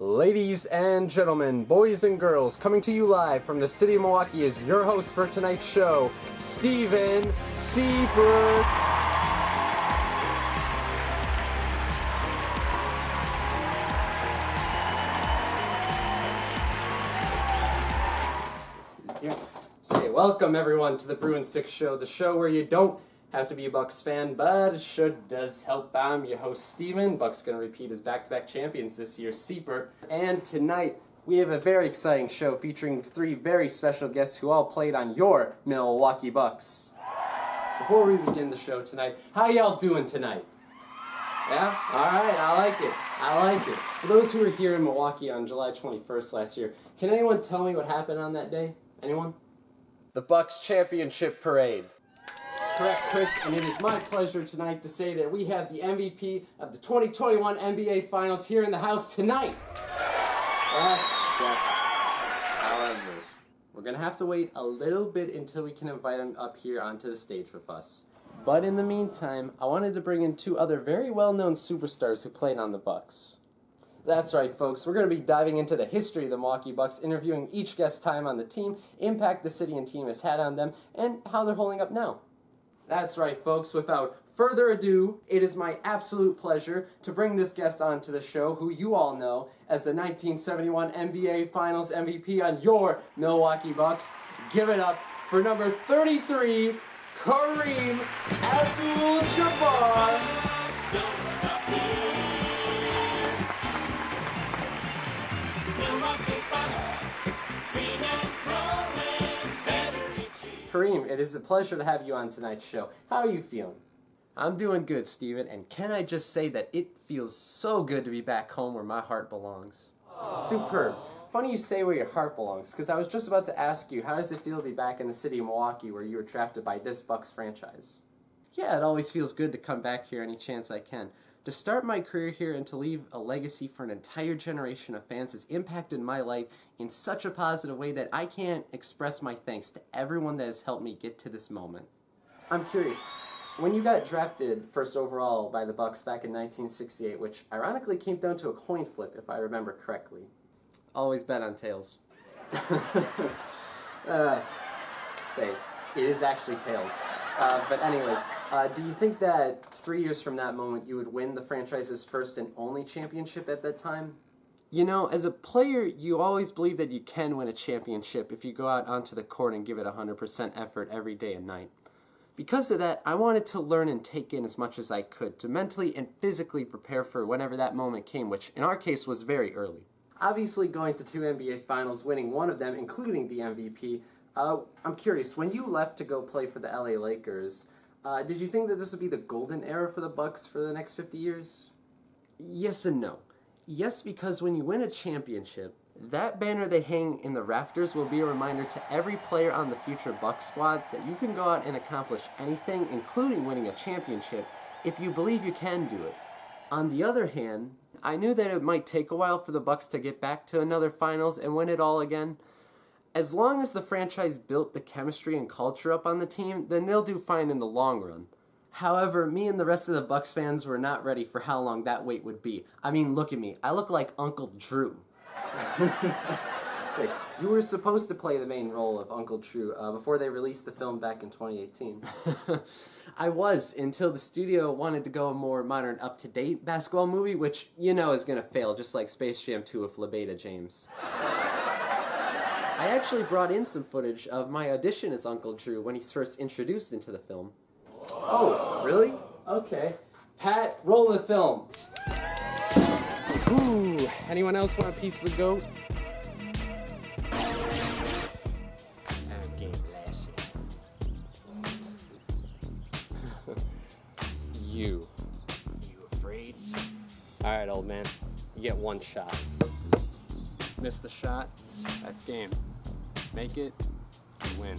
Ladies and gentlemen, boys and girls, coming to you live from the city of Milwaukee is your host for tonight's show, Steven Seabrook. Say welcome everyone to the Brew and Six Show, the show where you don't have to be a Bucks fan, but it does help. I'm your host, Steven. Bucks going to repeat as back-to-back champions this year, Seabrook. And tonight, we have a very exciting show featuring three very special guests who all played on your Milwaukee Bucks. Before we begin the show tonight, how y'all doing tonight? Yeah? Alright, I like it. For those who were here in Milwaukee on July 21st last year, can anyone tell me what happened on that day? Anyone? The Bucks Championship Parade. Correct, Chris, and it is my pleasure tonight to say that we have the MVP of the 2021 NBA Finals here in the house tonight. Yes. However, we're going to have to wait a little bit until we can invite him up here onto the stage with us. But in the meantime, I wanted to bring in two other very well-known superstars who played on the Bucks. That's right, folks. We're going to be diving into the history of the Milwaukee Bucks, interviewing each guest's time on the team, impact the city and team has had on them, and how they're holding up now. That's right, folks. Without further ado, it is my absolute pleasure to bring this guest onto the show, who you all know as the 1971 NBA Finals MVP on your Milwaukee Bucks. Give it up for number 33, Kareem-Abdul. Kareem, it is a pleasure to have you on tonight's show. How are you feeling? I'm doing good, Steven, and can I just say that it feels so good to be back home where my heart belongs. Superb. Funny you say where your heart belongs, because I was just about to ask you, how does it feel to be back in the city of Milwaukee where you were drafted by this Bucks franchise? Yeah, it always feels good to come back here any chance I can. To start my career here and to leave a legacy for an entire generation of fans has impacted my life in such a positive way that I can't express my thanks to everyone that has helped me get to this moment. I'm curious, when you got drafted first overall by the Bucks back in 1968, which ironically came down to a coin flip if I remember correctly. Always bet on tails. It is actually tails. But anyways, do you think that 3 years from that moment you would win the franchise's first and only championship at that time? You know, as a player, you always believe that you can win a championship if you go out onto the court and give it 100% effort every day and night. Because of that, I wanted to learn and take in as much as I could to mentally and physically prepare for whenever that moment came, which in our case was very early. Obviously, going to two NBA Finals, winning one of them, including the MVP, I'm curious, when you left to go play for the LA Lakers, did you think that this would be the golden era for the Bucks for the next 50 years? Yes and no. Yes, because when you win a championship, that banner they hang in the rafters will be a reminder to every player on the future Bucks squads that you can go out and accomplish anything, including winning a championship, if you believe you can do it. On the other hand, I knew that it might take a while for the Bucks to get back to another finals and win it all again. As long as the franchise built the chemistry and culture up on the team, then they'll do fine in the long run. However, me and the rest of the Bucks fans were not ready for how long that wait would be. I mean, look at me. I look like Uncle Drew. Say, you were supposed to play the main role of Uncle Drew before they released the film back in 2018. I was, until the studio wanted to go a more modern, up-to-date basketball movie, which you know is going to fail, just like Space Jam 2 with LeBeta James. I actually brought in some footage of my audition as Uncle Drew when he's first introduced into the film. Oh, really? Okay. Pat, roll the film. Ooh, anyone else want a piece of the goat? Okay, lassie. You afraid? Alright, old man. You get one shot. Miss the shot, that's game. Make it, you win.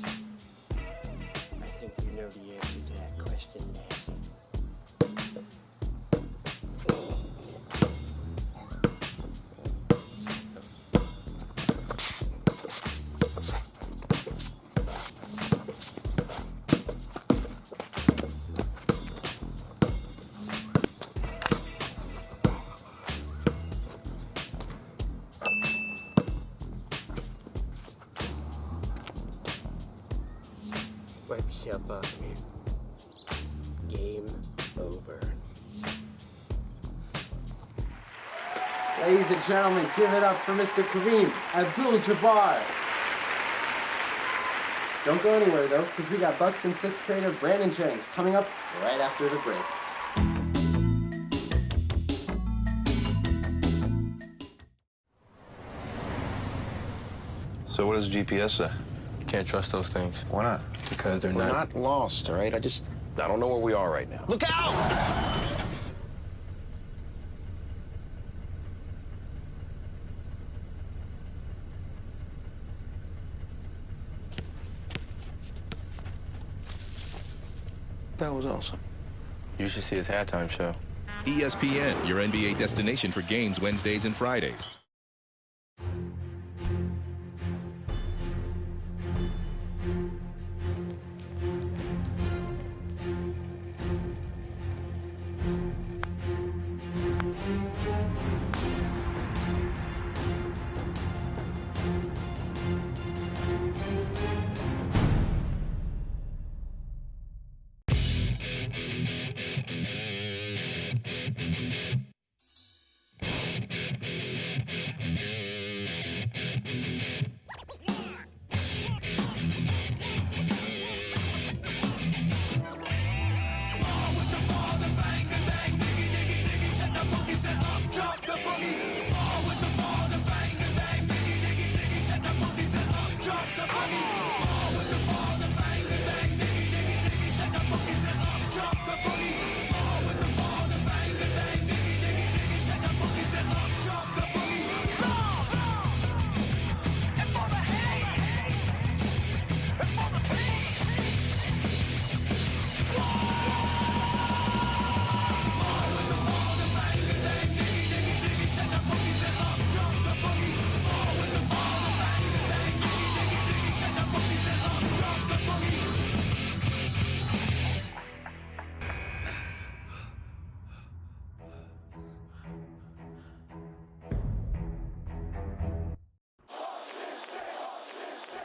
I think you know the answer to that question, Lassie. tell fuck me. Game over. Ladies and gentlemen, give it up for Mr. Kareem-Abdul. Don't go anywhere though, because we got Bucks and Six creator Brandon Jennings coming up right after the break. So what does GPS say? Can't trust those things. Why not? Because they're We're not... not lost, all right? I don't know where we are right now. Look out! That was awesome. You should see his halftime show. ESPN, your NBA destination for games Wednesdays and Fridays.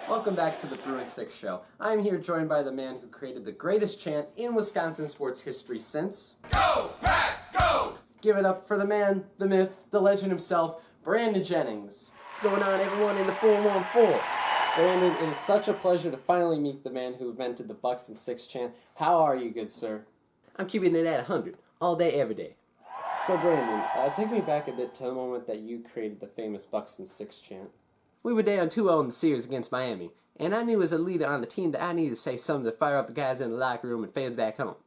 Welcome back to the Brew and Six Show. I'm here joined by the man who created the greatest chant in Wisconsin sports history since... Go, Pack, go! Give it up for the man, the myth, the legend himself, Brandon Jennings. What's going on, everyone, in the 414? Brandon, it is such a pleasure to finally meet the man who invented the Bucks and Six chant. How are you, good sir? I'm keeping it at 100, all day, every day. So, Brandon, take me back a bit to the moment that you created the famous Bucks and Six chant. We were down 2-0 in the series against Miami, and I knew as a leader on the team that I needed to say something to fire up the guys in the locker room and fans back home.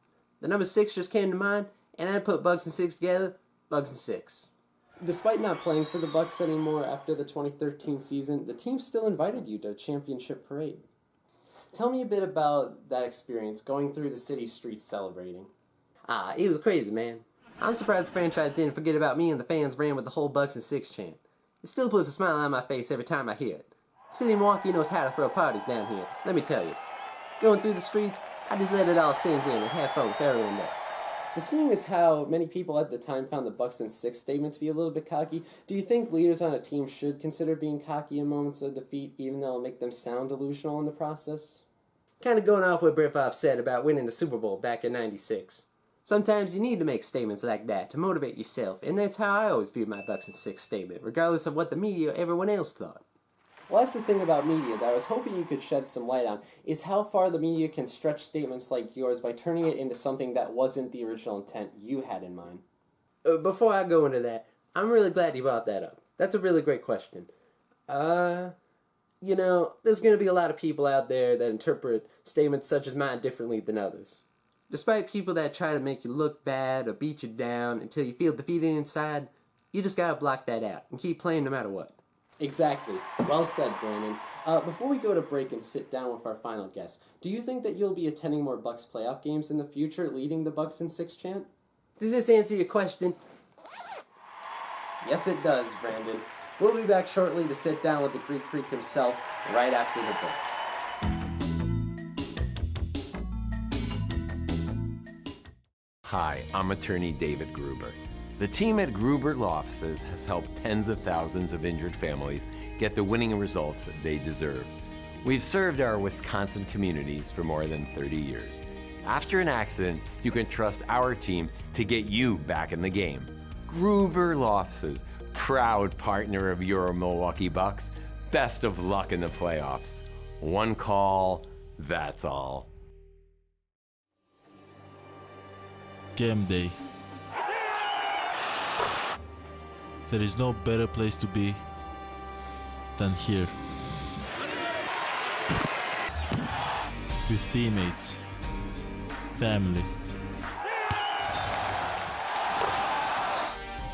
The number 6 just came to mind, and I put Bucks and Six together, Bucks and Six. Despite not playing for the Bucks anymore after the 2013 season, the team still invited you to the championship parade. Tell me a bit about that experience, going through the city streets celebrating. It was crazy, man. I'm surprised the franchise didn't forget about me and the fans ran with the whole Bucks and Six chant. It still puts a smile on my face every time I hear it. The city of Milwaukee knows how to throw parties down here, let me tell you. Going through the streets, I just let it all sink in and have fun with everyone there. So seeing as how many people at the time found the Bucks and Six statement to be a little bit cocky, do you think leaders on a team should consider being cocky in moments of defeat, even though it'll make them sound delusional in the process? Kind of going off what Brett said about winning the Super Bowl back in '96. Sometimes you need to make statements like that to motivate yourself, and that's how I always viewed my Bucks and Six statement, regardless of what the media or everyone else thought. Well, that's the thing about media that I was hoping you could shed some light on, is how far the media can stretch statements like yours by turning it into something that wasn't the original intent you had in mind. Before I go into that, I'm really glad you brought that up. That's a really great question. You know, there's going to be a lot of people out there that interpret statements such as mine differently than others. Despite people that try to make you look bad or beat you down until you feel defeated inside, you just gotta block that out and keep playing no matter what. Exactly. Well said, Brandon. Before we go to break and sit down with our final guest, do you think that you'll be attending more Bucks playoff games in the future, leading the Bucks and Six chant? Does this answer your question? Yes, it does, Brandon. We'll be back shortly to sit down with the Greek Freak himself right after the break. Hi, I'm attorney David Gruber. The team at Gruber Law Offices has helped tens of thousands of injured families get the winning results that they deserve. We've served our Wisconsin communities for more than 30 years. After an accident, you can trust our team to get you back in the game. Gruber Law Offices, proud partner of your Milwaukee Bucks. Best of luck in the playoffs. One call, that's all. Game day. There is no better place to be than here. With teammates, family.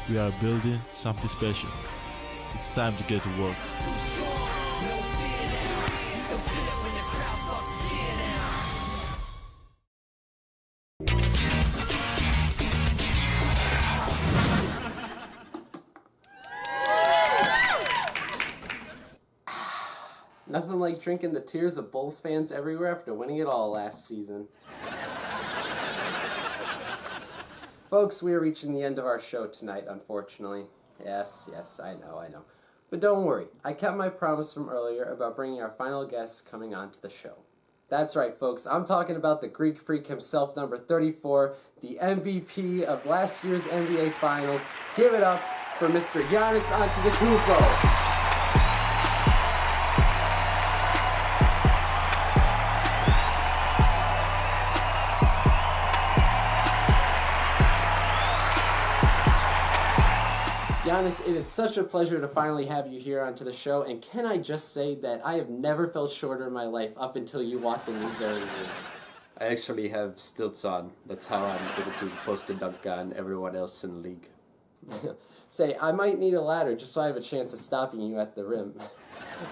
We are building something special. It's time to get to work. Nothing like drinking the tears of Bulls fans everywhere after winning it all last season. Folks, we are reaching the end of our show tonight, unfortunately. Yes, I know. But don't worry, I kept my promise from earlier about bringing our final guests coming on to the show. That's right, folks, I'm talking about the Greek Freak himself, number 34, the MVP of last year's NBA Finals. Give it up for Mr. Giannis Antetokounmpo. Giannis, it is such a pleasure to finally have you here onto the show, and can I just say that I have never felt shorter in my life up until you walked in this very room. I actually have stilts on. That's how I'm able to post a dunk on everyone else in the league. Say, I might need a ladder just so I have a chance of stopping you at the rim.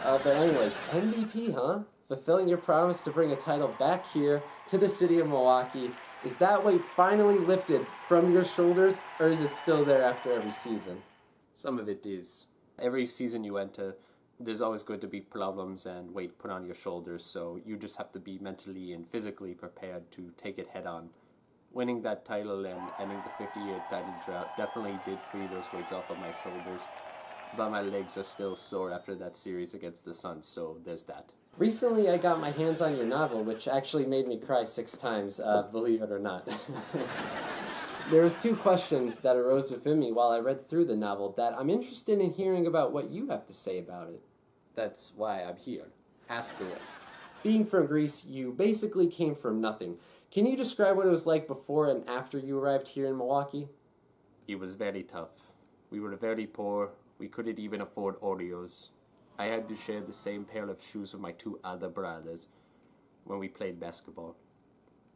But anyways, MVP, huh? Fulfilling your promise to bring a title back here to the city of Milwaukee. Is that weight finally lifted from your shoulders, or is it still there after every season? Some of it is. Every season you enter, there's always going to be problems and weight put on your shoulders, so you just have to be mentally and physically prepared to take it head on. Winning that title and ending the 50-year title drought definitely did free those weights off of my shoulders, but my legs are still sore after that series against the Suns, so there's that. Recently I got my hands on your novel, which actually made me cry 6 times, believe it or not. There was 2 questions that arose within me while I read through the novel that I'm interested in hearing about what you have to say about it. That's why I'm here. Ask away. Being from Greece, you basically came from nothing. Can you describe what it was like before and after you arrived here in Milwaukee? It was very tough. We were very poor. We couldn't even afford Oreos. I had to share the same pair of shoes with my 2 other brothers when we played basketball.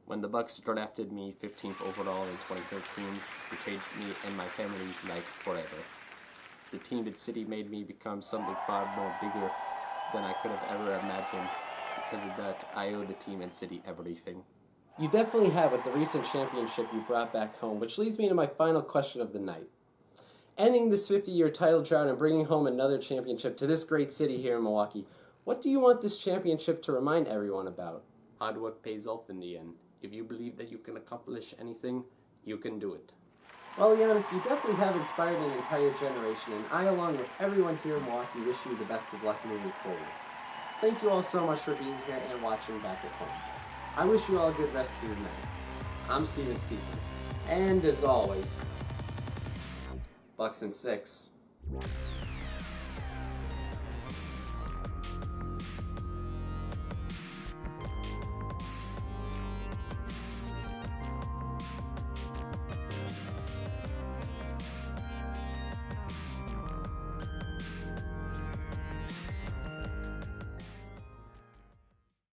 When the Bucks drafted me 15th overall in 2013, it changed me and my family's life forever. The team at City made me become something far more bigger than I could have ever imagined. Because of that, I owe the team and City everything. You definitely have with the recent championship you brought back home, which leads me to my final question of the night. Ending this 50-year title drought and bringing home another championship to this great city here in Milwaukee, what do you want this championship to remind everyone about? Hard work pays off in the end. If you believe that you can accomplish anything, you can do it. Well, Giannis, you definitely have inspired an entire generation, and I, along with everyone here in Milwaukee, wish you the best of luck moving forward. Thank you all so much for being here and watching back at home. I wish you all a good rest of your night. I'm Steven Stephen, and as always, Bucks in 6.